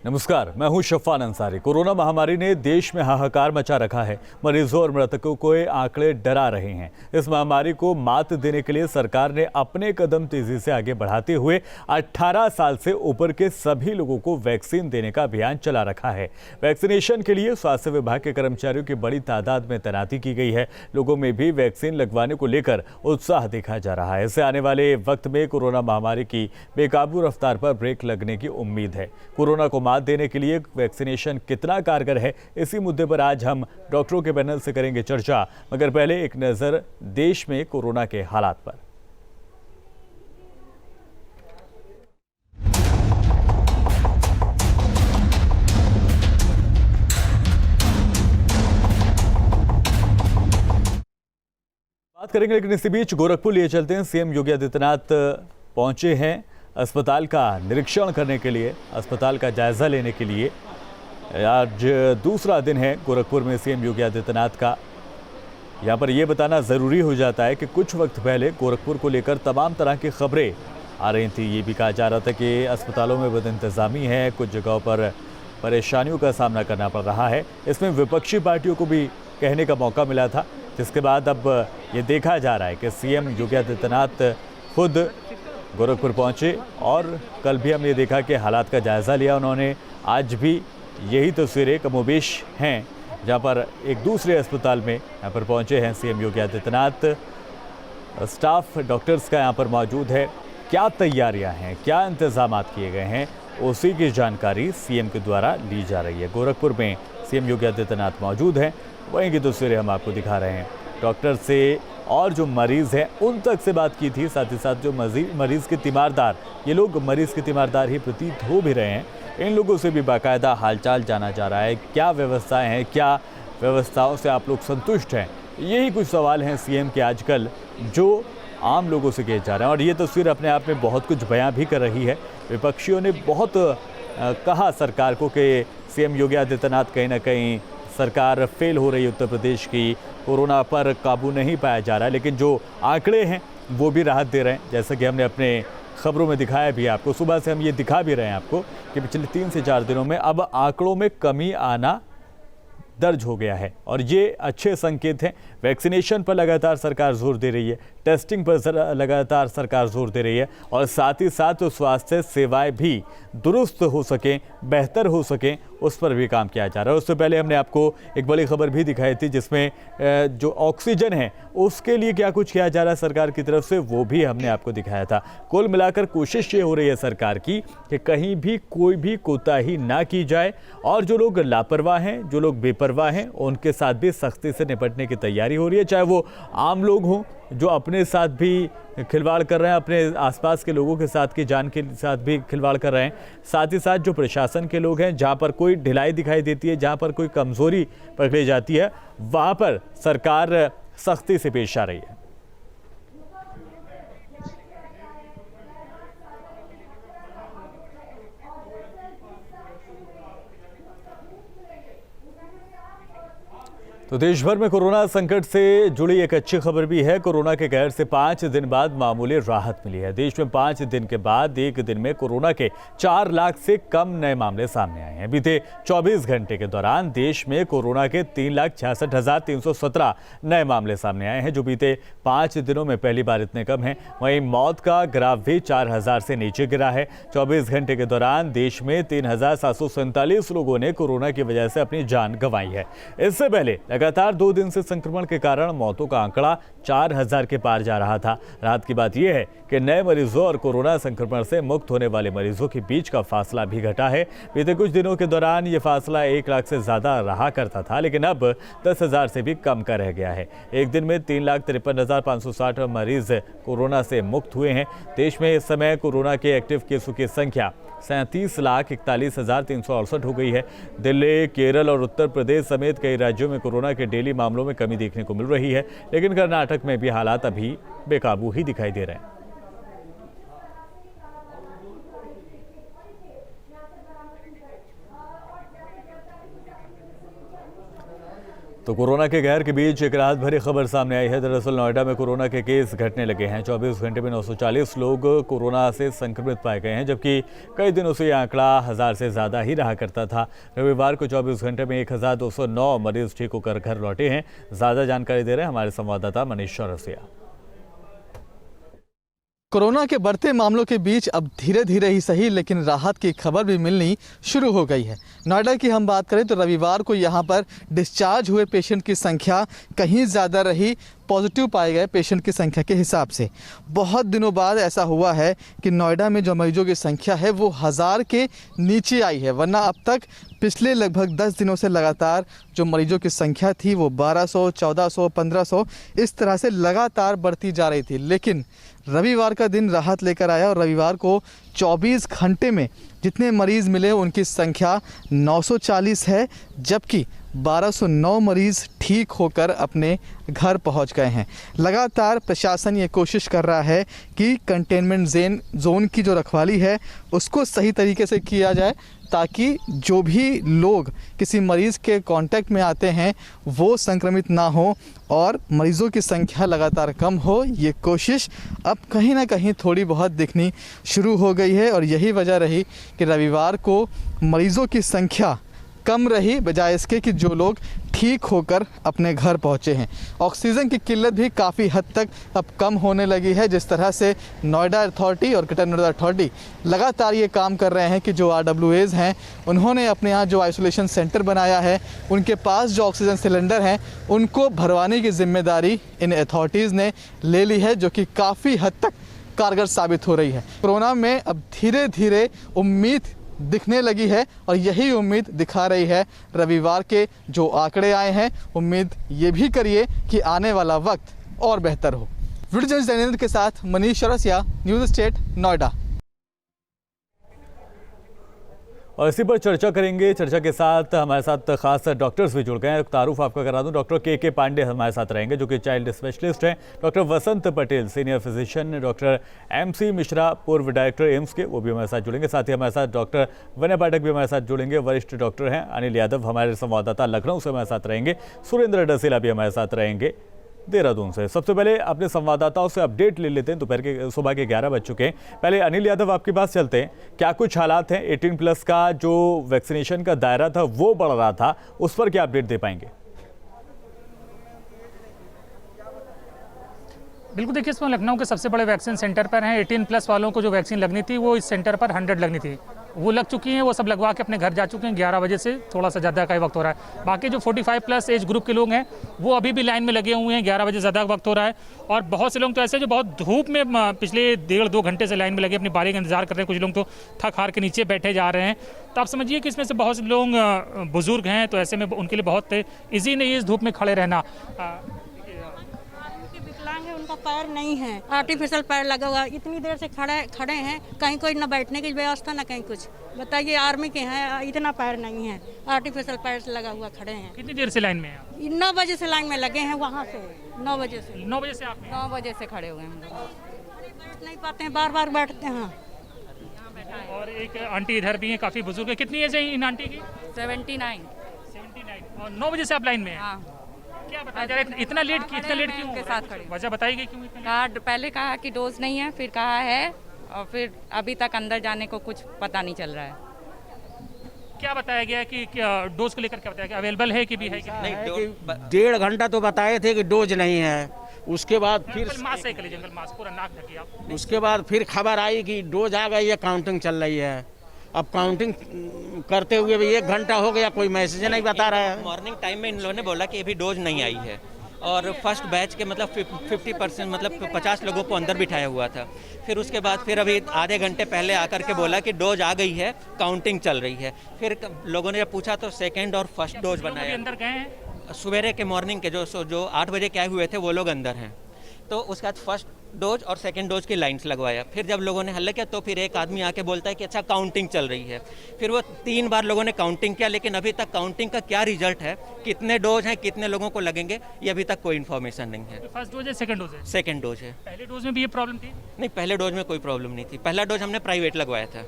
नमस्कार, मैं हूं शफ़ान अंसारी। कोरोना महामारी ने देश में हाहाकार मचा रखा है। मरीजों और मृतकों को आंकड़े डरा रहे हैं। इस महामारी को मात देने के लिए सरकार ने अपने कदम तेजी से आगे बढ़ाते हुए 18 साल से ऊपर के सभी लोगों को वैक्सीन देने का अभियान चला रखा है। वैक्सीनेशन के लिए स्वास्थ्य विभाग के कर्मचारियों की बड़ी तादाद में तैनाती की गई है। लोगों में भी वैक्सीन लगवाने को लेकर उत्साह देखा जा रहा है। इससे आने वाले वक्त में कोरोना महामारी की बेकाबू रफ्तार पर ब्रेक लगने की उम्मीद है। कोरोना को मात देने के लिए वैक्सीनेशन कितना कारगर है, इसी मुद्दे पर आज हम डॉक्टरों के पैनल से करेंगे चर्चा। मगर पहले एक नजर देश में कोरोना के हालात पर। बात करेंगे, लेकिन इसी बीच गोरखपुर लिए चलते हैं। सीएम योगी आदित्यनाथ पहुंचे हैं अस्पताल का निरीक्षण करने के लिए, अस्पताल का जायजा लेने के लिए। आज दूसरा दिन है गोरखपुर में सीएम योगी आदित्यनाथ का। यहां पर यह बताना ज़रूरी हो जाता है कि कुछ वक्त पहले गोरखपुर को लेकर तमाम तरह की खबरें आ रही थी। ये भी कहा जा रहा था कि अस्पतालों में बदइंतज़ामी है, कुछ जगहों पर परेशानियों का सामना करना पड़ रहा है। इसमें विपक्षी पार्टियों को भी कहने का मौका मिला था, जिसके बाद अब ये देखा जा रहा है कि सीएम योगी आदित्यनाथ खुद गोरखपुर पहुंचे और कल भी हमने देखा कि हालात का जायज़ा लिया उन्होंने। आज भी यही तस्वीरें कमोबेश हैं, जहां पर एक दूसरे अस्पताल में यहां पर पहुंचे हैं CM Yogi Adityanath. Staff doctors का यहां पर मौजूद है। क्या तैयारियां हैं, क्या इंतजाम किए गए हैं, उसी की जानकारी सीएम के द्वारा ली जा रही है। गोरखपुर में सीएम योगी आदित्यनाथ मौजूद हैं, वहीं की तस्वीरें हम आपको दिखा रहे हैं। डॉक्टर से और जो मरीज़ हैं उन तक से बात की थी, साथ ही साथ जो मरीज़ के तीमारदार, ये लोग मरीज़ के तीमारदार ही प्रतीत हो भी रहे हैं, इन लोगों से भी बाकायदा हालचाल जाना जा रहा है। क्या व्यवस्थाएं हैं, क्या व्यवस्थाओं से आप लोग संतुष्ट हैं, यही कुछ सवाल हैं सीएम के आजकल जो आम लोगों से किए जा रहे हैं। और ये तस्वीर अपने आप में बहुत कुछ बयां भी कर रही है। विपक्षियों ने बहुत कहा सरकार को कि सीएम योगी आदित्यनाथ कहीं ना कहीं सरकार फेल हो रही है, उत्तर प्रदेश की, कोरोना पर काबू नहीं पाया जा रहा है। लेकिन जो आंकड़े हैं वो भी राहत दे रहे हैं, जैसा कि हमने अपने खबरों में दिखाया भी आपको। सुबह से हम ये दिखा भी रहे हैं आपको कि पिछले 3 से 4 दिनों में अब आंकड़ों में कमी आना दर्ज हो गया है और ये अच्छे संकेत हैं। वैक्सीनेशन पर लगातार सरकार जोर दे रही है, टेस्टिंग पर लगातार सरकार जोर दे रही है और साथ ही साथ स्वास्थ्य सेवाएं भी दुरुस्त हो सकें, बेहतर हो सकें, उस पर भी काम किया जा रहा है। उससे पहले हमने आपको एक बड़ी खबर भी दिखाई थी, जिसमें जो ऑक्सीजन है उसके लिए क्या कुछ किया जा रहा है सरकार की तरफ से, वो भी हमने आपको दिखाया था। कुल मिलाकर कोशिश ये हो रही है सरकार की कि कहीं भी कोई भी कोताही ना की जाए और जो लोग लापरवाह हैं, जो लोग बेपरवाह हैं, उनके साथ भी सख्ती से निपटने की तैयारी हो रही है। चाहे वो आम लोग हों जो अपने साथ भी खिलवाड़ कर रहे हैं, अपने आसपास के लोगों के साथ की जान के साथ भी खिलवाड़ कर रहे हैं, साथ ही साथ जो प्रशासन के लोग हैं, जहां पर कोई ढिलाई दिखाई देती है, जहां पर कोई कमजोरी पकड़ी जाती है, वहां पर सरकार सख्ती से पेश आ रही है। तो देश भर में कोरोना संकट से जुड़ी एक अच्छी खबर भी है। कोरोना के कहर से 5 दिन बाद मामूली राहत मिली है। देश में 5 दिन के बाद एक दिन में कोरोना के 4 लाख से कम नए मामले सामने आए हैं। बीते 24 घंटे के दौरान देश में कोरोना के 3,66,317 नए मामले सामने आए हैं, जो बीते 5 दिनों में पहली बार इतने कम हैं। वहीं मौत का ग्राफ भी 4,000 से नीचे गिरा है। 24 घंटे के दौरान देश में 3,747 लोगों ने कोरोना की वजह से अपनी जान गंवाई है। इससे पहले लगातार 2 दिन से संक्रमण के कारण मौतों का आंकड़ा 4,000 के पार जा रहा था। राहत की बात यह है कि नए मरीजों और कोरोना संक्रमण से मुक्त होने वाले मरीजों के बीच का फासला भी घटा है। बीते कुछ दिनों के दौरान ये फासला 1 लाख से ज्यादा रहा करता था, लेकिन अब 10,000 से भी कम का रह गया है। एक दिन में 3,53,560 मरीज कोरोना से मुक्त हुए हैं। देश में इस समय कोरोना के एक्टिव केसों की संख्या 37,41,368 हो गई है। दिल्ली, केरल और उत्तर प्रदेश समेत कई राज्यों में कोरोना के डेली मामलों में कमी देखने को मिल रही है, लेकिन कर्नाटक में भी हालात अभी बेकाबू ही दिखाई दे रहे हैं। तो कोरोना के कहर के बीच एक राहत भरी खबर सामने आई है। दरअसल नोएडा में कोरोना के केस घटने लगे हैं। 24 घंटे में 940 लोग कोरोना से संक्रमित पाए गए हैं, जबकि कई दिनों से यह आंकड़ा 1000 से ज़्यादा ही रहा करता था। रविवार को 24 घंटे में 1209 मरीज ठीक होकर घर लौटे हैं। ज़्यादा जानकारी दे रहे हैं हमारे संवाददाता मनीष चौरसिया। कोरोना के बढ़ते मामलों के बीच अब धीरे धीरे ही सही लेकिन राहत की खबर भी मिलनी शुरू हो गई है। नोएडा की हम बात करें तो रविवार को यहां पर डिस्चार्ज हुए पेशेंट की संख्या कहीं ज़्यादा रही पॉजिटिव पाए गए पेशेंट की संख्या के हिसाब से। बहुत दिनों बाद ऐसा हुआ है कि नोएडा में जो मरीजों की संख्या है वो 1000 के नीचे आई है, वरना अब तक पिछले लगभग 10 दिनों से लगातार जो मरीजों की संख्या थी वो 1200, 1400, 1500 इस तरह से लगातार बढ़ती जा रही थी। लेकिन रविवार का दिन राहत लेकर आया और रविवार को 24 घंटे में जितने मरीज़ मिले उनकी संख्या 940 है, जबकि 1209 मरीज़ ठीक होकर अपने घर पहुंच गए हैं। लगातार प्रशासन ये कोशिश कर रहा है कि कंटेनमेंट जोन की जो रखवाली है उसको सही तरीके से किया जाए, ताकि जो भी लोग किसी मरीज़ के कांटेक्ट में आते हैं वो संक्रमित ना हो और मरीज़ों की संख्या लगातार कम हो। ये कोशिश अब कहीं ना कहीं थोड़ी बहुत दिखनी शुरू हो गई है और यही वजह रही कि रविवार को मरीज़ों की संख्या कम रही, बजाय इसके कि जो लोग ठीक होकर अपने घर पहुंचे हैं। ऑक्सीजन की किल्लत भी काफ़ी हद तक अब कम होने लगी है। जिस तरह से नोएडा अथॉरिटी और ग्रेटर नोएडा अथॉरिटी लगातार ये काम कर रहे हैं कि जो RWAs हैं उन्होंने अपने यहाँ जो आइसोलेशन सेंटर बनाया है उनके पास जो ऑक्सीजन सिलेंडर हैं उनको भरवाने की जिम्मेदारी इन अथॉरिटीज़ ने ले ली है, जो कि काफ़ी हद तक कारगर साबित हो रही है। कोरोना में अब धीरे धीरे उम्मीद दिखने लगी है और यही उम्मीद दिखा रही है रविवार के जो आंकड़े आए हैं। उम्मीद ये भी करिए कि आने वाला वक्त और बेहतर हो। वीडियो जर्नलिस्ट दैनेंद्र के साथ मनीष चौरसिया, न्यूज़ स्टेट, नोएडा। और इसी पर चर्चा करेंगे। चर्चा के साथ हमारे साथ खास डॉक्टर्स भी जुड़ गए हैं। तारुफ आपका करा दूं, डॉक्टर के पांडे हमारे साथ रहेंगे जो कि चाइल्ड स्पेशलिस्ट हैं, doctor Vasant Patel senior physician, doctor MC Mishra पूर्व डायरेक्टर एम्स के, वो भी हमारे साथ जुड़ेंगे। साथ ही हमारे साथ डॉक्टर विनय पाठक भी हमारे साथ जुड़ेंगे, वरिष्ठ डॉक्टर हैं। अनिल यादव हमारे संवाददाता लखनऊ से हमारे साथ रहेंगे। सुरेंद्र डसीला भी हमारे साथ रहेंगे देहरादून से। सबसे पहले अपने संवाददाताओं से अपडेट ले लेते हैं। दोपहर के सुबह के 11 बज चुके हैं। पहले अनिल यादव आपके पास चलते हैं। क्या कुछ हालात हैं? 18+ का जो वैक्सीनेशन का दायरा था वो बढ़ रहा था, उस पर क्या अपडेट दे पाएंगे? बिल्कुल, देखिए इसमें लखनऊ के सबसे बड़े वैक्सीन सेंटर पर हैं। 18+ वालों को जो वैक्सीन लगनी थी वो इस सेंटर पर 100 लगनी थी, वो लग चुकी हैं। वो सब लगवा के अपने घर जा चुके हैं। 11 बजे से थोड़ा सा ज़्यादा का वक्त हो रहा है। बाकी जो 45+ एज ग्रुप के लोग हैं वो अभी भी लाइन में लगे हुए हैं। 11 बजे ज़्यादा वक्त हो रहा है और बहुत से लोग तो ऐसे जो बहुत धूप में पिछले 1.5-2 घंटे से लाइन में लगे अपनी बारी का इंतजार कर रहे हैं। कुछ लोग तो थक हार के नीचे बैठे जा रहे हैं। तो आप समझिए कि इसमें से बहुत से लोग बुजुर्ग हैं, तो ऐसे में उनके लिए बहुत ईजी नहीं है इस धूप में खड़े रहना। उनका पैर नहीं है, आर्टिफिशियल पैर लगा हुआ, इतनी देर से खड़े हैं, कहीं कोई न बैठने की व्यवस्था न कहीं कुछ। बताइए, आर्मी के हैं, इतना पैर नहीं है, आर्टिफिशियल पैर से लगा हुआ खड़े हैं। कितनी देर से लाइन में हैं? 9 बजे से लाइन में लगे हैं, वहाँ से 9 बजे से। 9 बजे से आप? 9 बजे से खड़े हुए हैं। बैठ नहीं पाते हैं, बार बार बैठते हैं। और एक आंटी इधर भी है, काफ़ी बुजुर्ग है। कितनी एज है इन आंटी की? 79। और 9 बजे से आप लाइन में हैं? हाँ। क्या बताया जा रहा है? इतना लेट क्यों? उनके साथ खड़े। वजह बताई गई क्यों? कार्ड पहले कहा कि डोज नहीं है, फिर कहा है, और फिर अभी तक अंदर जाने को कुछ पता नहीं चल रहा है। क्या बताया गया कि डोज को लेकर क्या बताया गया? अवेलेबल है कि भी है कि नहीं? 1.5 घंटा तो बताए थे कि डोज नहीं है। उसके बाद फिर मास्क सही कर लीजिए, मास्क पूरा नाक ढकिए आप। उसके बाद फिर खबर आई कि डोज आ गई है, काउंटिंग चल रही है। अब काउंटिंग करते हुए भी 1 घंटा हो गया, कोई मैसेज नहीं बता रहा है। मॉर्निंग टाइम में इन लोगों ने बोला कि अभी डोज नहीं आई है और फर्स्ट बैच के मतलब 50% मतलब 50 लोगों को अंदर बिठाया हुआ था। फिर उसके बाद फिर अभी आधे घंटे पहले आकर के बोला कि डोज आ गई है, काउंटिंग चल रही है। फिर लोगों ने जब पूछा तो सेकेंड और फर्स्ट डोज बनाया। अंदर गए हैं सवेरे के मॉर्निंग के जो 8 बजे के आए हुए थे वो लोग अंदर हैं। तो उसके बाद फर्स्ट डोज और सेकंड डोज की लाइंस लगवाया। फिर जब लोगों ने हल्ला किया तो फिर एक आदमी आके बोलता है कि अच्छा काउंटिंग चल रही है। फिर वो 3 बार लोगों ने काउंटिंग किया, लेकिन अभी तक काउंटिंग का क्या रिजल्ट है, कितने डोज हैं, कितने लोगों को लगेंगे, ये अभी तक कोई इन्फॉर्मेशन नहीं है। फर्स्ट डोज है, सेकंड डोज है? सेकंड डोज है। पहले डोज में भी ये प्रॉब्लम थी? नहीं, पहले डोज में कोई प्रॉब्लम नहीं थी। पहला डोज हमने प्राइवेट लगवाया था।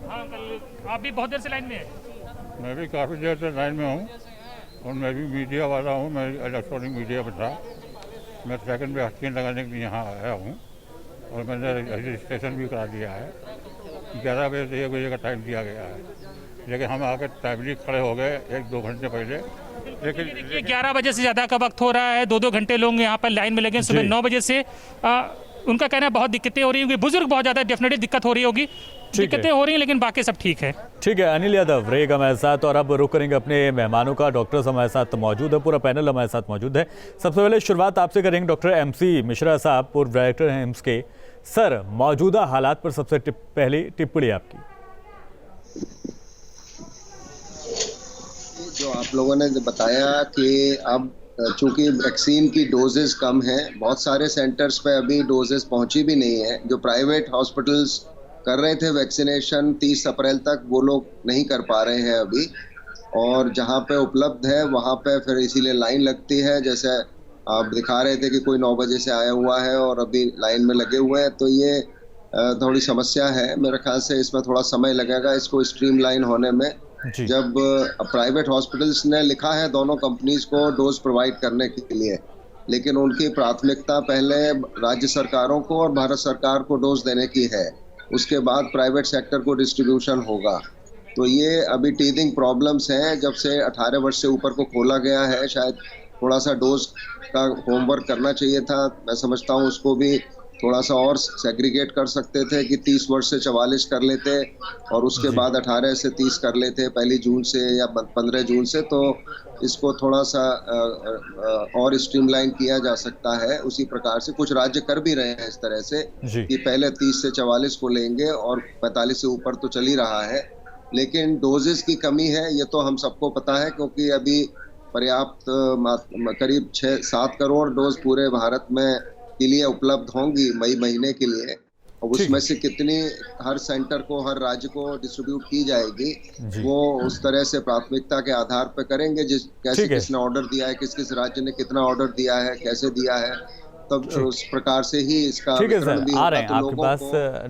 हाँ अंकल, आप भी बहुत देर से लाइन में हैं? मैं भी काफ़ी देर से लाइन में हूँ। और मैं भी मीडिया वाला हूँ, मैं इलेक्ट्रॉनिक मीडिया पर था। मैं सेकंड वैक्सीन लगाने के लिए यहाँ आया हूँ और मैंने रजिस्ट्रेशन भी करा दिया है। 11 बजे से 1 बजे का टाइम दिया गया है, लेकिन हम आकर टाइमली खड़े हो गए 1-2 घंटे पहले। लेकिन 11 बजे से ज़्यादा का वक्त हो रहा है, 2-2 घंटे लोग यहाँ पर लाइन में लगे। सुबह 9 बजे से उनका कहना है बहुत दिक्कतें हो रही होंगी, बुजुर्ग बहुत ज़्यादा डेफिनेटली दिक्कत हो रही होगी, दिक्कतें हो रही हैं, लेकिन बाकी सब ठीक है। ठीक है, अनिल यादव रहेगा हमारे साथ और अब रुक करेंगे अपने मेहमानों का। डॉक्टर्स हमारे साथ मौजूद है, पूरा पैनल हमारे साथ मौजूद है। सबसे पहले शुरुआत आपसे करेंगे डॉक्टर MC मिश्रा साहब, पूर्व डायरेक्टर हैं एम्स के। सर, मौजूदा हालात पर सबसे पहली टिप्पणी आपकी। जो आप लोगों ने बताया कि अब चूंकि वैक्सीन की डोजेस कम हैं, बहुत सारे सेंटर्स पे अभी डोजेस पहुंची भी नहीं है। जो प्राइवेट हॉस्पिटल्स कर रहे थे वैक्सीनेशन 30 अप्रैल तक, वो लोग नहीं कर पा रहे हैं अभी। और जहां पे उपलब्ध है वहां पे फिर इसीलिए लाइन लगती है। जैसे आप दिखा रहे थे कि कोई 9 बजे से आया हुआ है और अभी लाइन में लगे हुए हैं, तो ये थोड़ी समस्या है। मेरे ख्याल से इसमें थोड़ा समय लगेगा इसको स्ट्रीमलाइन होने में। जब प्राइवेट हॉस्पिटल्स ने लिखा है दोनों कंपनीज को डोज प्रोवाइड करने के लिए, लेकिन उनकी प्राथमिकता पहले राज्य सरकारों को और भारत सरकार को डोज देने की है, उसके बाद प्राइवेट सेक्टर को डिस्ट्रीब्यूशन होगा। तो ये अभी टीथिंग प्रॉब्लम्स हैं। जब से 18 वर्ष से ऊपर को खोला गया है, शायद थोड़ा सा डोज का होमवर्क करना चाहिए था। मैं समझता हूँ उसको भी थोड़ा सा और सेग्रीगेट कर सकते थे कि 30 वर्ष से 44 कर लेते और उसके बाद 18 से 30 कर लेते 1 जून से या 15 जून से, तो इसको थोड़ा सा और स्ट्रीमलाइन किया जा सकता है। उसी प्रकार से कुछ राज्य कर भी रहे हैं इस तरह से कि पहले 30 से 44 को लेंगे और 45 से ऊपर तो चल ही रहा है। लेकिन डोजेस की कमी है, ये तो हम सबको पता है, क्योंकि अभी पर्याप्त करीब 6-7 करोड़ डोज पूरे भारत में के लिए उपलब्ध होंगी मई महीने के लिए, और उसमें से कितनी हर सेंटर को, हर राज्य को डिस्ट्रीब्यूट की जाएगी, वो उस तरह से प्राथमिकता के आधार पर करेंगे। कैसे किसने ऑर्डर दिया है, किस किस राज्य ने कितना ऑर्डर दिया है, कैसे दिया है, तब उस प्रकार से ही इसका ठीक है सर। आ रहे हैं आपके पास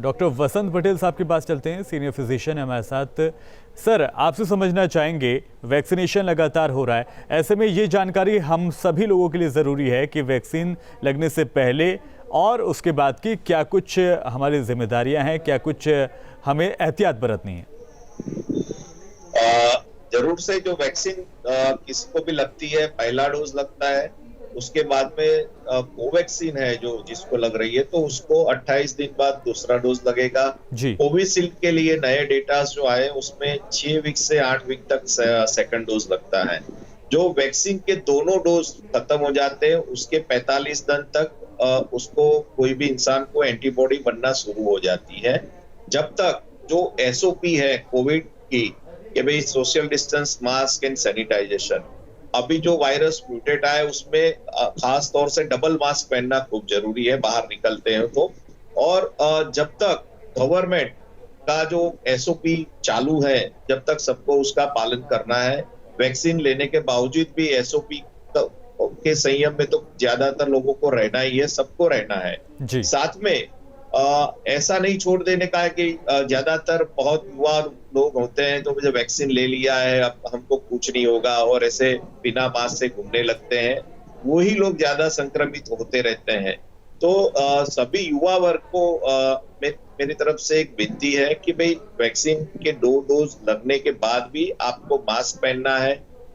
डॉक्टर वसंत पटेल साहब के पास चलते हैं, सीनियर फिजिशियन है हमारे साथ। सर, आपसे समझना चाहेंगे, वैक्सीनेशन लगातार हो रहा है, ऐसे में ये जानकारी हम सभी लोगों के लिए ज़रूरी है कि वैक्सीन लगने से पहले और उसके बाद की क्या कुछ हमारी जिम्मेदारियां हैं, क्या कुछ हमें एहतियात बरतनी है? जरूर से जो वैक्सीन किसी को भी लगती है, पहला डोज लगता है, उसके बाद में कोवैक्सीन है जो जिसको लग रही है, तो उसको 28 दिन बाद दूसरा डोज लगेगा। कोविशील्ड के लिए नए डेटा जो आए उसमें 6 वीक से 8 वीक तक सेकंड डोज लगता है। जो वैक्सीन के दोनों डोज खत्म हो जाते हैं उसके 45 दिन तक उसको कोई भी इंसान को एंटीबॉडी बनना शुरू हो जाती है। जब तक जो SOP है कोविड की कि भाई social distance, mask and sanitisation, अभी जो वायरस म्यूटेट आया उसमें खास तौर से डबल मास्क पहनना खूब जरूरी है बाहर निकलते हैं तो। और जब तक गवर्नमेंट का जो SOP चालू है, जब तक सबको उसका पालन करना है। वैक्सीन लेने के बावजूद भी SOP के संयम में तो ज्यादातर लोगों को रहना ही है, सबको रहना है। साथ में ऐसा नहीं छोड़ देने का है कि ज्यादातर बहुत युवा लोग होते हैं तो मुझे वैक्सीन ले लिया है अब हमको कुछ नहीं होगा और ऐसे बिना मास्क से घूमने लगते हैं, वही लोग ज्यादा संक्रमित होते रहते हैं। तो सभी युवा वर्ग को मेरी तरफ से एक विनती है कि भाई वैक्सीन के 2 डोज लगने के बाद भी आपको मास्क पहनना है,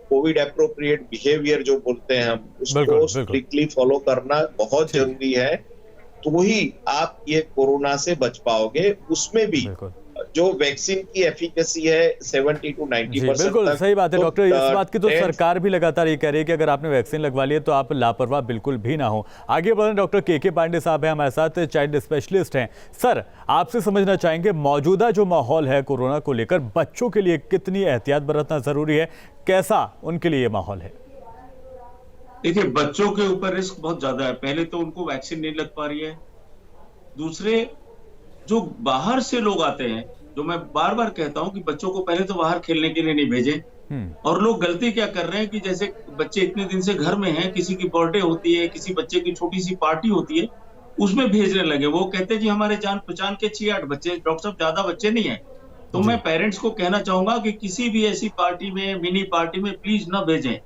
कोविड एप्रोप्रिएट बिहेवियर जो बोलते हैं हम उसको स्ट्रिक्टली फॉलो करना बहुत जरूरी है, तो वही आप ये कोरोना से बच पाओगे। उसमें भी जो वैक्सीन की एफिकेसी है 70 to 90%। बिल्कुल सही बात है डॉक्टर, इस बात की तो सरकार भी लगातार ये कह रही है कि अगर आपने वैक्सीन लगवा ली है तो आप लापरवाह बिल्कुल भी ना हो। आगे बढ़ें, डॉक्टर KK पांडे साहब हैं हमारे साथ, चाइल्ड स्पेशलिस्ट हैं। सर, आपसे समझना चाहेंगे, मौजूदा जो माहौल है कोरोना को लेकर, बच्चों के लिए कितनी एहतियात बरतना जरूरी है, कैसा उनके लिए माहौल है? देखिए, बच्चों के ऊपर रिस्क बहुत ज्यादा है। पहले तो उनको वैक्सीन नहीं लग पा रही है, दूसरे जो बाहर से लोग आते हैं, जो मैं बार बार कहता हूं कि बच्चों को पहले तो बाहर खेलने के लिए नहीं भेजें। और लोग गलती क्या कर रहे हैं कि जैसे बच्चे इतने दिन से घर में हैं, किसी की बर्थडे होती है, किसी बच्चे की छोटी सी पार्टी होती है, उसमें भेजने लगे। वो कहते हैं जी हमारे जान पहचान के 6-8 बच्चे, डॉक्टर साहब ज्यादा बच्चे नहीं है। तो मैं पेरेंट्स को कहना चाहूंगा कि किसी भी ऐसी पार्टी में, मिनी पार्टी में प्लीज न भेजें।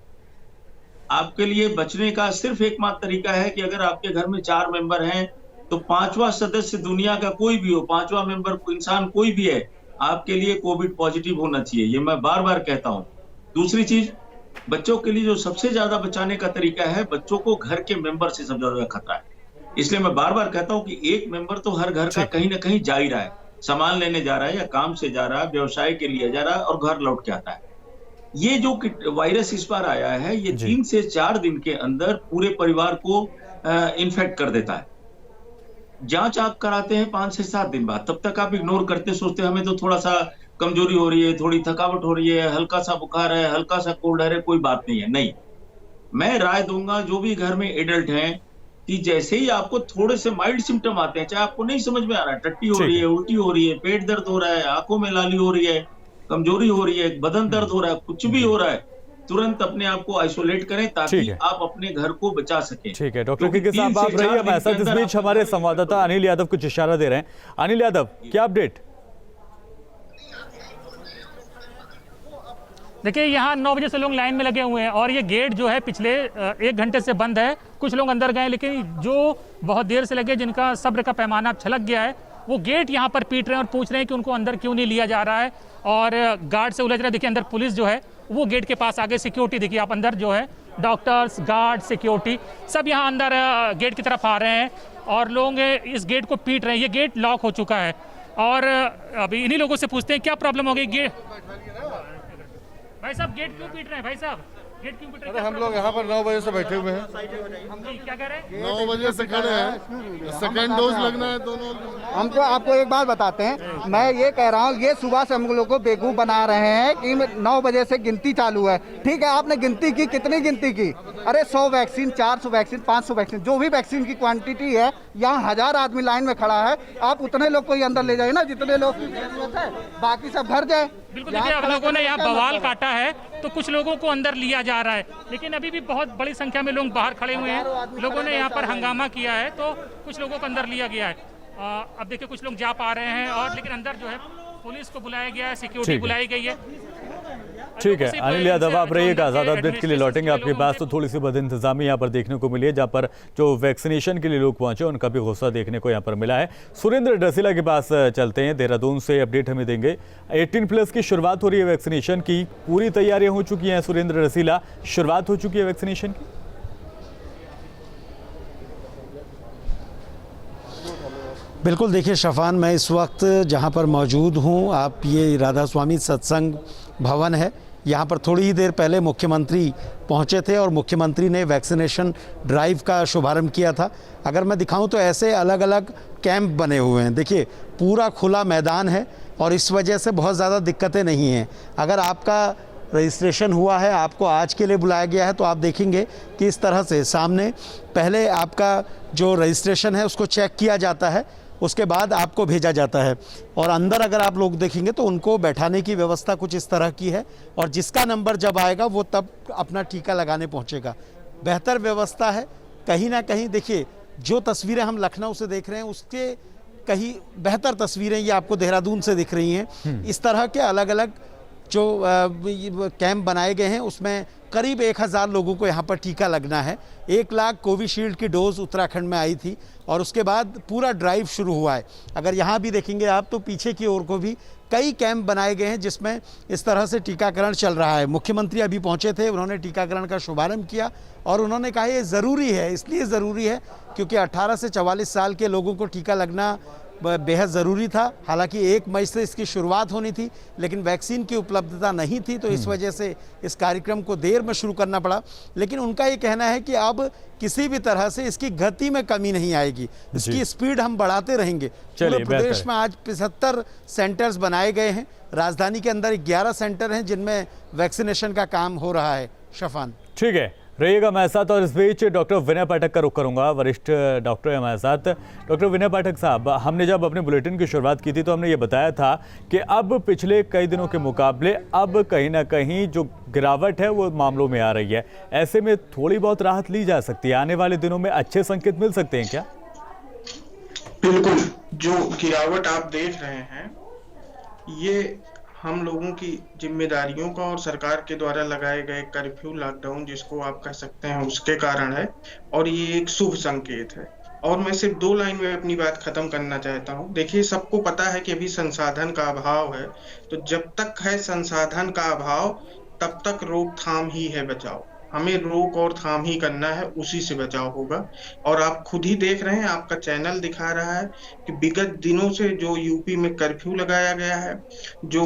आपके लिए बचने का सिर्फ एकमात्र तरीका है कि अगर आपके घर में 4 मेंबर हैं तो 5वां सदस्य दुनिया का कोई भी हो, 5वां मेंबर इंसान कोई भी है, आपके लिए कोविड पॉजिटिव होना चाहिए। ये मैं बार बार कहता हूं। दूसरी चीज, बच्चों के लिए जो सबसे ज्यादा बचाने का तरीका है, बच्चों को घर के मेंबर से सबसे ज्यादा खतरा है। इसलिए मैं बार बार कहता हूं कि एक मेंबर तो हर घर का कहीं ना कहीं जा ही रहा है, सामान लेने जा रहा है या काम से जा रहा है, व्यवसाय के लिए जा रहा है और घर लौट के आता है। ये जो वायरस इस बार आया है, ये 3 से 4 दिन के अंदर पूरे परिवार को इन्फेक्ट कर देता है। जांच आप कराते हैं 5 से 7 दिन बाद, तब तक आप इग्नोर करते, सोचते हमें तो थोड़ा सा कमजोरी हो रही है, थोड़ी थकावट हो रही है, हल्का सा बुखार है, हल्का सा कोल्ड है, कोई बात नहीं है। नहीं, मैं राय दूंगा जो भी घर में एडल्ट हैं कि जैसे ही आपको थोड़े से माइल्ड सिम्टम आते हैं, चाहे आपको नहीं समझ में आ रहा है, टट्टी हो रही है, उल्टी हो रही है, पेट दर्द हो रहा है, आंखों में लाली हो रही है, कमजोरी हो रही है, बदन दर्द हो रहा है, कुछ भी हो रहा है, तुरंत अपने आप को आइसोलेट करें ताकि आप अपने घर को बचा सकें। ठीक है डॉक्टर के साहब, आप रहिए हमारे साथ। इस बीच हमारे संवाददाता अनिल यादव कुछ इशारा दे रहे हैं। अनिल यादव, क्या अपडेट? देखिए, यहाँ 9 बजे से लोग लाइन में लगे हुए हैं और ये गेट जो है पिछले 1 घंटे से बंद है। कुछ लोग अंदर गए, लेकिन जो बहुत देर से लगे, जिनका सब्र का पैमाना छलक गया है, वो गेट यहाँ पर पीट रहे हैं और पूछ रहे हैं कि उनको अंदर क्यों नहीं लिया जा रहा है और गार्ड से उलझ रहे हैं। देखिए, अंदर पुलिस जो है वो गेट के पास आगे, सिक्योरिटी देखिए आप अंदर जो है, डॉक्टर्स, गार्ड, सिक्योरिटी सब यहाँ अंदर गेट की तरफ आ रहे हैं और लोग इस गेट को पीट रहे हैं। ये गेट लॉक हो चुका है और अभी इन्हीं लोगों से पूछते हैं क्या प्रॉब्लम हो गई। गेट भाई साहब, गेट क्यों पीट रहे हैं? भाई साहब, गेट क्यों पीट रहे हैं? अरे हम लोग यहाँ पर 9 बजे से बैठे हुए हैं। क्या कह रहे हैं? 9 बजे से खड़े हैं, सेकेंड डोज लगना है दोनों। हम तो आपको एक बात बताते हैं, मैं ये कह रहा हूँ, ये सुबह से हम लोग को बेवकूफ़ बना रहे हैं कि 9 बजे से गिनती चालू है। ठीक है, आपने गिनती की, कितनी गिनती की? अरे 100 वैक्सीन, 400 वैक्सीन, 500 वैक्सीन, जो भी वैक्सीन की क्वांटिटी है, यहाँ 1000 आदमी लाइन में खड़ा है। आप उतने लोग को ही अंदर ले जाइए ना जितने लोग की जरूरत है, बाकी सब घर जाए। बिल्कुल, देखिए आप लोगों ने यहाँ बवाल काटा है तो कुछ लोगों को अंदर लिया जा रहा है, लेकिन अभी भी बहुत बड़ी संख्या में लोग बाहर खड़े हुए हैं। लोगों ने यहाँ पर हंगामा किया है तो कुछ लोगों को अंदर लिया गया है। अब देखिए कुछ लोग जा पा रहे हैं और लेकिन अंदर जो है पुलिस को बुलाया गया है, सिक्योरिटी बुलाई गई है। ठीक है अनिल यादव, आप रहिएगा, ज़्यादा अपडेट के लिए लौटेंगे आपके पास। तो थोड़ी सी बदइंतजामी यहाँ पर देखने को मिली है, जहाँ पर जो वैक्सीनेशन के लिए लोग पहुंचे उनका भी गुस्सा देखने को यहाँ पर मिला है। सुरेंद्र रसीला के पास चलते हैं, देहरादून से अपडेट हमें देंगे। 18+ की शुरुआत हो रही है वैक्सीनेशन की, पूरी तैयारियां हो चुकी हैं। सुरेंद्र रसीला, शुरुआत हो चुकी है वैक्सीनेशन की? बिल्कुल, देखिए शफान, मैं इस वक्त जहां पर मौजूद हूं, आप ये राधा स्वामी सत्संग भवन है, यहाँ पर थोड़ी ही देर पहले मुख्यमंत्री पहुंचे थे और मुख्यमंत्री ने वैक्सीनेशन ड्राइव का शुभारंभ किया था। अगर मैं दिखाऊं तो ऐसे अलग अलग कैंप बने हुए हैं। देखिए, पूरा खुला मैदान है और इस वजह से बहुत ज़्यादा दिक्कतें नहीं हैं। अगर आपका रजिस्ट्रेशन हुआ है, आपको आज के लिए बुलाया गया है, तो आप देखेंगे कि इस तरह से सामने पहले आपका जो रजिस्ट्रेशन है उसको चेक किया जाता है, उसके बाद आपको भेजा जाता है। और अंदर अगर आप लोग देखेंगे तो उनको बैठाने की व्यवस्था कुछ इस तरह की है और जिसका नंबर जब आएगा वो तब अपना टीका लगाने पहुंचेगा। बेहतर व्यवस्था है। कहीं ना कहीं देखिए, जो तस्वीरें हम लखनऊ से देख रहे हैं उसके कहीं बेहतर तस्वीरें ये आपको देहरादून से दिख रही हैं। इस तरह के अलग अलग जो कैंप बनाए गए हैं उसमें करीब 1000 लोगों को यहाँ पर टीका लगना है। 1 लाख कोविशील्ड की डोज उत्तराखंड में आई थी और उसके बाद पूरा ड्राइव शुरू हुआ है। अगर यहाँ भी देखेंगे आप तो पीछे की ओर को भी कई कैंप बनाए गए हैं जिसमें इस तरह से टीकाकरण चल रहा है। मुख्यमंत्री अभी पहुँचे थे, उन्होंने टीकाकरण का शुभारंभ किया और उन्होंने कहा ये ज़रूरी है, इसलिए ज़रूरी है क्योंकि 18 से 44 साल के लोगों को टीका लगना बेहद ज़रूरी था। हालांकि 1 मई से इसकी शुरुआत होनी थी, लेकिन वैक्सीन की उपलब्धता नहीं थी, तो इस वजह से इस कार्यक्रम को देर में शुरू करना पड़ा। लेकिन उनका ये कहना है कि अब किसी भी तरह से इसकी गति में कमी नहीं आएगी, इसकी स्पीड हम बढ़ाते रहेंगे। पूरे प्रदेश में आज 75 सेंटर्स बनाए गए हैं। राजधानी के अंदर 11 सेंटर हैं जिनमें वैक्सीनेशन का काम हो रहा है। शफान, ठीक है, रहिएगा हमारे साथ। और इस बीच डॉक्टर विनय पाठक का रुख करूंगा, वरिष्ठ डॉक्टर है हमारे साथ। डॉक्टर विनय पाठक साहब, हमने जब अपने बुलेटिन की शुरुआत की थी तो हमने ये बताया था कि अब पिछले कई दिनों के मुकाबले अब कहीं ना कहीं जो गिरावट है वो मामलों में आ रही है। ऐसे में थोड़ी बहुत राहत ली जा सकती है, आने वाले दिनों में अच्छे संकेत मिल सकते हैं क्या? बिल्कुल, जो गिरावट आप देख रहे हैं ये हम लोगों की जिम्मेदारियों का और सरकार के द्वारा लगाए गए कर्फ्यू लॉकडाउन जिसको आप कह सकते हैं उसके कारण है, और ये एक शुभ संकेत है। और मैं सिर्फ 2 लाइन में अपनी बात खत्म करना चाहता हूँ। देखिए, सबको पता है कि अभी संसाधन का अभाव है, तो जब तक है संसाधन का अभाव तब तक रोकथाम ही है बचाव। हमें रोक और थाम ही करना है, उसी से बचाव होगा। और आप खुद ही देख रहे हैं, आपका चैनल दिखा रहा है कि विगत दिनों से जो यूपी में कर्फ्यू लगाया गया है, जो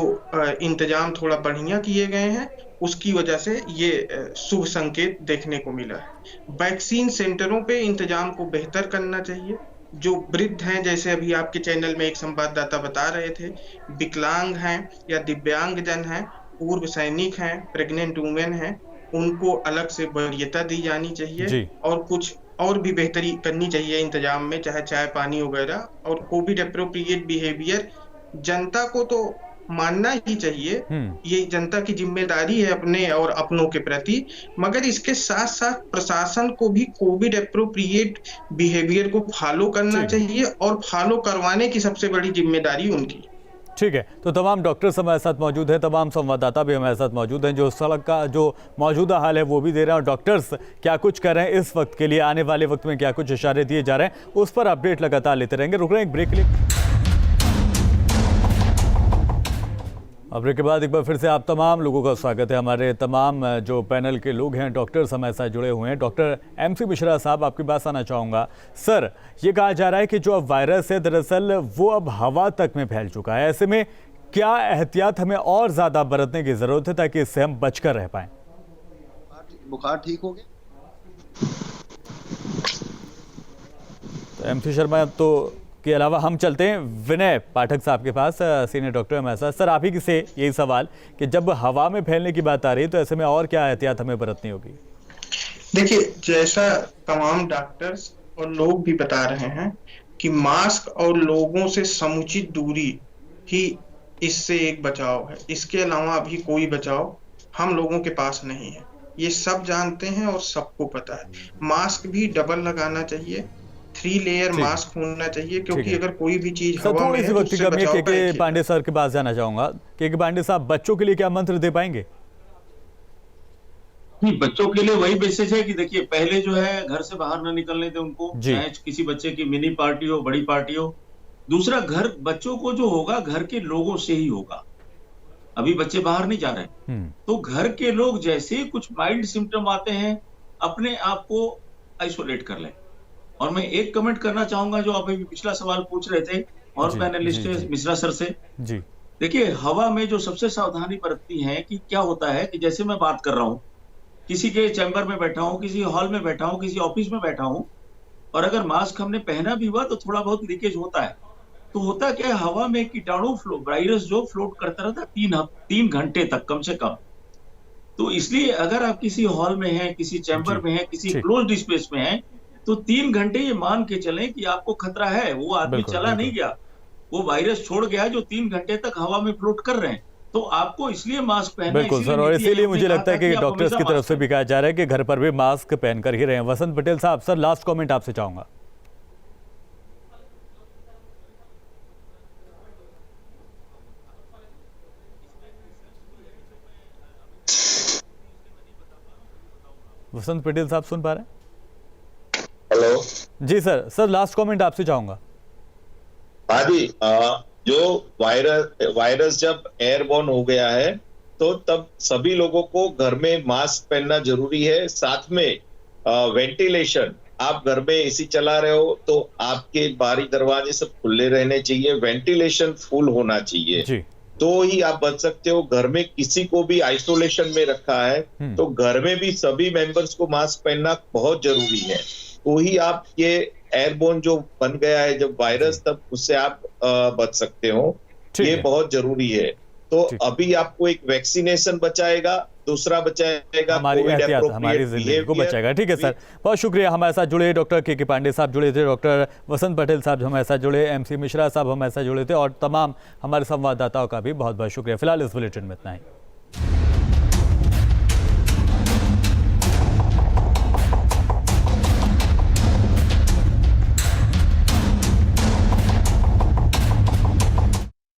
इंतजाम थोड़ा बढ़िया किए गए हैं, उसकी वजह से ये शुभ संकेत देखने को मिला है। वैक्सीन सेंटरों पे इंतजाम को बेहतर करना चाहिए। जो वृद्ध हैं, जैसे अभी आपके चैनल में एक संवाददाता बता रहे थे, विकलांग हैं या दिव्यांगजन हैं, पूर्व सैनिक हैं, प्रेग्नेंट वुमेन हैं, उनको अलग से वरीयता दी जानी चाहिए और कुछ और भी बेहतरी करनी चाहिए इंतजाम में, चाहे चाय पानी वगैरह। और कोविड अप्रोप्रिएट बिहेवियर जनता को तो मानना ही चाहिए, ये जनता की जिम्मेदारी है अपने और अपनों के प्रति, मगर इसके साथ साथ प्रशासन को भी कोविड अप्रोप्रिएट बिहेवियर को फॉलो करना चाहिए और फॉलो करवाने की सबसे बड़ी जिम्मेदारी उनकी। ठीक है, तो तमाम डॉक्टर्स हमारे साथ मौजूद हैं, तमाम संवाददाता भी हमारे साथ मौजूद हैं, जो सड़क का जो मौजूदा हाल है वो भी दे रहे हैं, और डॉक्टर्स क्या कुछ कर रहे हैं इस वक्त के लिए, आने वाले वक्त में क्या कुछ इशारे दिए जा रहे हैं, उस पर अपडेट लगातार लेते रहेंगे। रुक रहे हैं एक ब्रेक के लिए। अब ब्रेक के बाद एक बार फिर से आप तमाम लोगों का स्वागत है। हमारे तमाम जो पैनल के लोग हैं, डॉक्टर्स हमारे साथ जुड़े हुए हैं। डॉक्टर MC मिश्रा साहब, आपकी बात आना चाहूँगा। सर, ये कहा जा रहा है कि जो अब वायरस है दरअसल वो अब हवा तक में फैल चुका है, ऐसे में क्या एहतियात हमें और ज़्यादा बरतने की ज़रूरत है ताकि इससे हम बचकर रह पाएँ? बुखार ठीक हो गया? तो MC शर्मा तो के अलावा हम चलते हैं विनय पाठक साहब के पास, सीनियर डॉक्टर हमारे साथ। सर, आप ही से यही सवाल कि जब हवा में फैलने की बात आ रही है तो ऐसे में और क्या एहतियात हमें बरतनी होगी? देखिए, जैसा तमाम डॉक्टर्स और लोग भी बता रहे हैं कि मास्क और लोगों से समुचित दूरी ही इससे एक बचाव है। इसके अलावा अभी कोई बचाव हम लोगों के पास नहीं है, ये सब जानते हैं और सबको पता है। मास्क भी डबल लगाना चाहिए, 3 लेयर मास्क होना चाहिए, क्योंकि अगर कोई भी चीज हवा में है तो उससे बचाव के पांडे सर के पास जाना चाहूंगा। के पांडे साहब, बच्चों के लिए क्या मंत्र दे पाएंगे? नहीं, बच्चों के लिए वही मैसेज है कि देखिए, पहले जो है घर से बाहर न निकलने दें उनको, चाहे किसी बच्चे की मिनी पार्टी हो, बड़ी पार्टी हो। दूसरा, घर बच्चों को जो होगा घर के लोगों से ही होगा। अभी बच्चे बाहर नहीं जा रहे, तो घर के लोग जैसे ही कुछ माइल्ड सिम्टम आते हैं अपने आप को आइसोलेट कर लें। और मैं एक कमेंट करना चाहूंगा जो आप अभी पिछला सवाल पूछ रहे थे और पैनलिस्ट मिश्रा सर से। देखिए, हवा में जो सबसे सावधानी बरतनी है कि क्या होता है कि जैसे मैं बात कर रहा हूँ, किसी के चैम्बर में बैठा हूँ, किसी हॉल में बैठा हूँ, किसी ऑफिस में बैठा हूँ, और अगर मास्क हमने पहना भी हुआ तो थोड़ा बहुत लीकेज होता है। तो होता क्या है, हवा में कीटाणु वायरस जो फ्लोट करता रहता है 3 घंटे तक कम से कम। तो इसलिए अगर आप किसी हॉल में हैं, किसी चैम्बर में हैं, किसी क्लोज्ड स्पेस में हैं, तो 3 घंटे ये मान के चलें कि आपको खतरा है। वो आदमी चला नहीं गया, वो वायरस छोड़ गया जो 3 घंटे तक हवा में फ्लोट कर रहे हैं। तो आपको इसलिए मास्क पहनना। बिल्कुल सर, और इसीलिए मुझे लगता है कि डॉक्टर्स की तरफ से भी कहा जा रहा है कि घर पर भी मास्क पहनकर ही रहें। वसंत पटेल साहब, सर लास्ट कमेंट आपसे चाहूंगा। वसंत पटेल साहब सुन पा रहे हैं? हेलो जी सर लास्ट कमेंट आपसे चाहूंगा। हाँ जी, जो वायरस जब एयरबॉर्न हो गया है तो तब सभी लोगों को घर में मास्क पहनना जरूरी है। साथ में वेंटिलेशन, आप घर में एसी चला रहे हो तो आपके बारी दरवाजे सब खुले रहने चाहिए, वेंटिलेशन फुल होना चाहिए जी। तो ही आप बच सकते हो। घर में किसी को भी आइसोलेशन में रखा है तो घर में भी सभी मेंबर्स को मास्क पहनना बहुत जरूरी है। तो ही आप ये एयरबोर्न जो बन गया है जब वायरस, तब उससे आप बच सकते हो। ये बहुत जरूरी है। तो अभी आपको एक वैक्सीनेशन बचाएगा, दूसरा बचाएगा हमारी एहतियात, हमारी जिंदगी को बचाएगा। ठीक है सर, बहुत शुक्रिया। हमारे साथ जुड़े डॉक्टर के पांडे साहब जुड़े थे, डॉक्टर वसंत पटेल साहब हमारे साथ जुड़े, MC मिश्रा साहब हमारे साथ जुड़े थे, और तमाम हमारे संवाददाताओं का भी बहुत बहुत शुक्रिया। फिलहाल इस बुलेटिन में इतना ही।